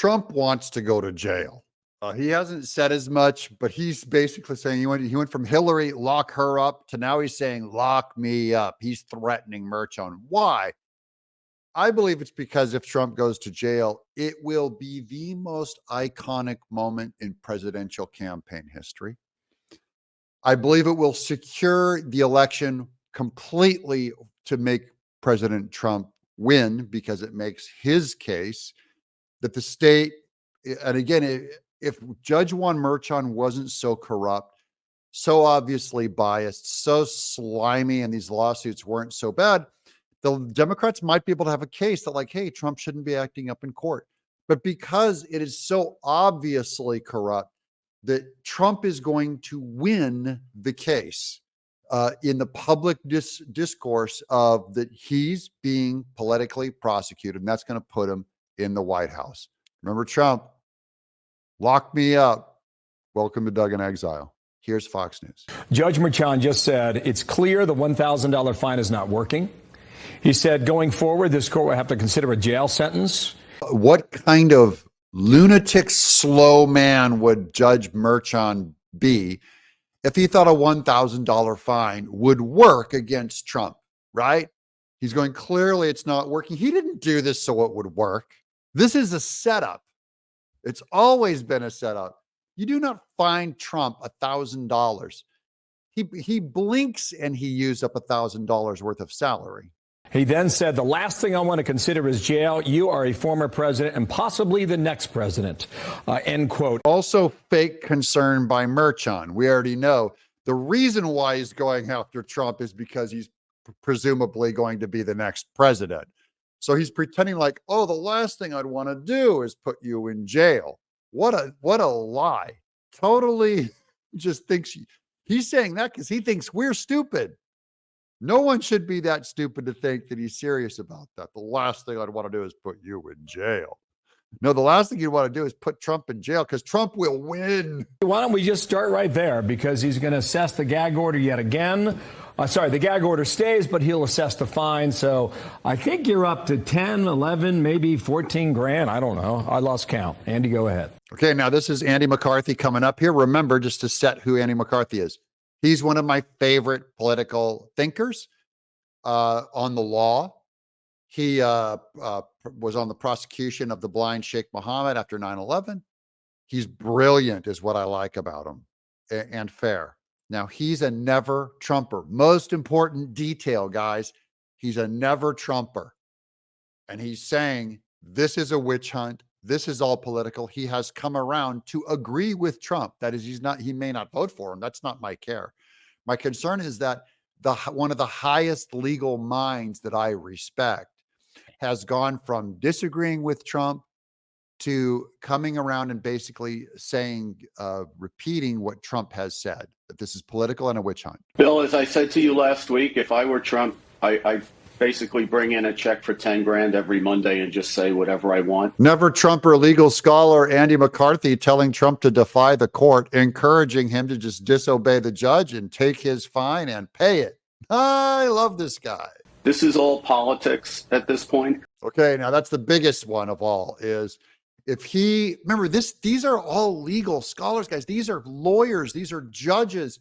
Trump wants to go to jail. He hasn't said as much, but he's basically saying he went from Hillary, lock her up, to now he's saying, lock me up. He's threatening Merchant. Why? I believe it's because if Trump goes to jail, it will be the most iconic moment in presidential campaign history. I believe it will secure the election completely to make President Trump win, because it makes his case that the state, and again, if Judge Juan Merchan wasn't so corrupt, so obviously biased, so slimy, and these lawsuits weren't so bad, the Democrats might be able to have a case that, like, hey, Trump shouldn't be acting up in court. But because it is so obviously corrupt, that Trump is going to win the case in the public discourse of that he's being politically prosecuted, and that's going to put him in the White House. Remember Trump, lock me up. Welcome to Doug in Exile. Here's Fox News. Judge Merchan just said it's clear the $1,000 fine is not working. He said going forward, this court will have to consider a jail sentence. What kind of lunatic slow man would Judge Merchan be if he thought a $1,000 fine would work against Trump, right? He's going, clearly it's not working. He didn't do this so it would work. This is a setup. It's always been a setup. You do not fine Trump $1,000. He blinks and he used up $1,000 worth of salary. He then said, the last thing I want to consider is jail. You are a former president and possibly the next president, end quote. Also fake concern by Merchan. We already know the reason why he's going after Trump is because he's presumably going to be the next president. So he's pretending like, oh, the last thing I'd want to do is put you in jail. What a lie. Totally just thinks he's saying that because he thinks we're stupid. No one should be that stupid to think that he's serious about that. The last thing I'd want to do is put you in jail. No, the last thing you'd want to do is put Trump in jail because Trump will win. Why don't we just start right there? Because he's going to assess the gag order yet again. The gag order stays, but he'll assess the fine. So I think you're up to 10, 11, maybe 14 grand. I don't know. I lost count. Andy, go ahead. Okay, now this is Andy McCarthy coming up here. Remember, just to set who Andy McCarthy is. He's one of my favorite political thinkers on the law. He was on the prosecution of the blind Sheikh Mohammed after 9/11. He's brilliant is what I like about him, and fair. Now, he's a never Trumper. Most important detail, guys, he's a never Trumper. And he's saying this is a witch hunt. This is all political. He has come around to agree with Trump. That is, he may not vote for him. That's not my care. My concern is that one of the highest legal minds that I respect has gone from disagreeing with Trump to coming around and basically saying, repeating what Trump has said, that this is political and a witch hunt. Bill, as I said to you last week, if I were Trump, I basically bring in a check for 10 grand every Monday and just say whatever I want. Never Trumper legal scholar Andy McCarthy telling Trump to defy the court, encouraging him to just disobey the judge and take his fine and pay it. I love this guy. This is all politics at this point. Okay, now that's the biggest one of all is remember these are all legal scholars, guys. These are lawyers. These are judges.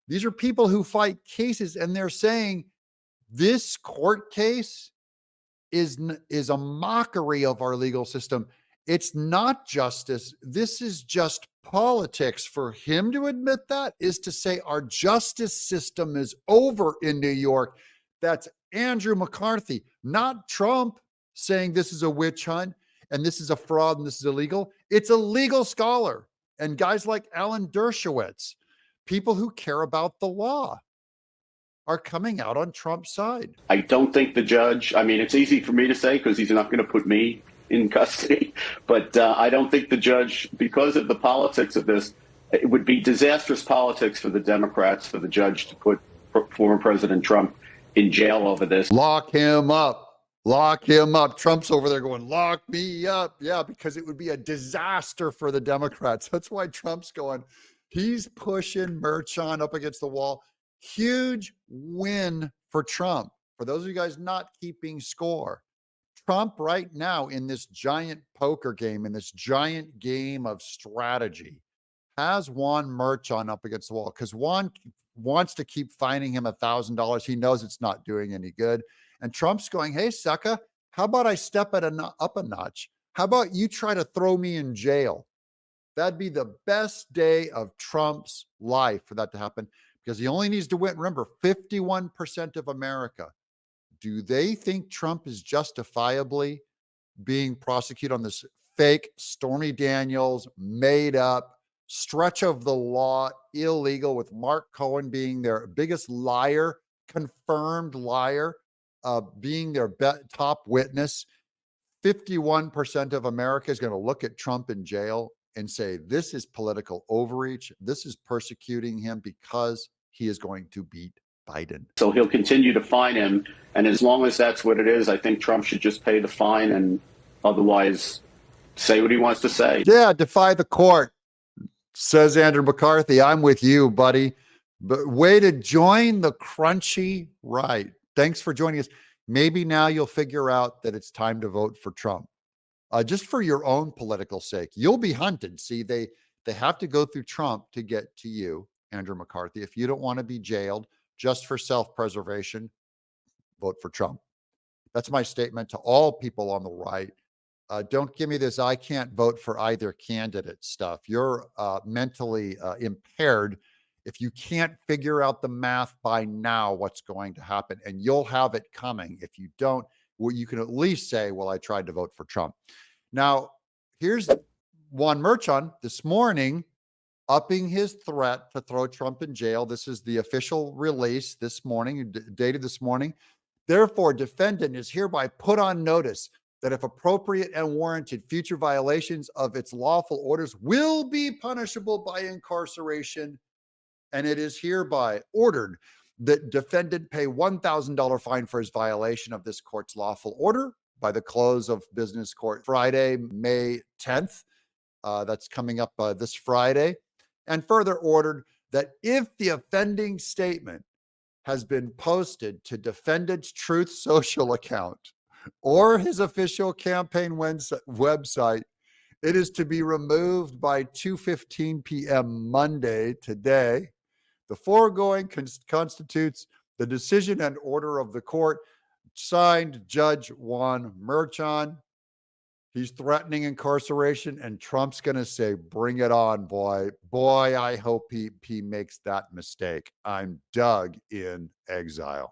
These are people who fight cases, and they're saying this court case is a mockery of our legal system. It's not justice. This is just politics. For him to admit that is to say our justice system is over in New York. That's Andrew McCarthy, not Trump, saying this is a witch hunt and this is a fraud and this is illegal. It's a legal scholar. And guys like Alan Dershowitz, people who care about the law, are coming out on Trump's side. I don't think the judge, it's easy for me to say because he's not going to put me in custody, but I don't think the judge, because of the politics of this, it would be disastrous politics for the Democrats, for the judge to put former President Trump in jail over this. Lock him up. Lock him up. Trump's over there going, lock me up. Yeah, because it would be a disaster for the Democrats. That's why Trump's going, he's pushing Merchan up against the wall. Huge win for Trump. For those of you guys not keeping score, Trump right now in this giant poker game, in this giant game of strategy, has Juan Merchan up against the wall because Juan wants to keep fining him $1,000. He knows it's not doing any good. And Trump's going, hey, sucker, how about I step it up a notch? How about you try to throw me in jail? That'd be the best day of Trump's life for that to happen because he only needs to win. Remember, 51% of America. Do they think Trump is justifiably being prosecuted on this fake Stormy Daniels made up stretch of the law, illegal, with Mark Cohen being their biggest liar, confirmed liar, being their top witness? 51% of America is going to look at Trump in jail and say, this is political overreach. This is persecuting him because he is going to beat Biden. So he'll continue to fine him. And as long as that's what it is, I think Trump should just pay the fine and otherwise say what he wants to say. Yeah, defy the court, says Andrew McCarthy. I'm with you, buddy. But way to join the crunchy right. Thanks for joining us. Maybe now you'll figure out that it's time to vote for Trump. Just for your own political sake. You'll be hunted. See, they have to go through Trump to get to you, Andrew McCarthy. If you don't want to be jailed just for self-preservation, vote for Trump. That's my statement to all people on the right. Don't give me this, I can't vote for either candidate stuff. You're mentally impaired if you can't figure out the math by now what's going to happen, and you'll have it coming. If you don't, well, you can at least say, well, I tried to vote for Trump. Now, here's Juan Merchan this morning upping his threat to throw Trump in jail. This is the official release this morning, dated this morning. Therefore, defendant is hereby put on notice that if appropriate and warranted, future violations of its lawful orders will be punishable by incarceration. And it is hereby ordered that defendant pay $1,000 fine for his violation of this court's lawful order by the close of business court Friday, May 10th. That's coming up this Friday. And further ordered that if the offending statement has been posted to defendant's Truth Social account or his official campaign website, it is to be removed by 2:15 p.m. Monday, today. The foregoing constitutes the decision and order of the court. Signed, Judge Juan Merchan. He's threatening incarceration, and Trump's going to say, bring it on, boy. Boy, I hope he makes that mistake. I'm Doug in Exile.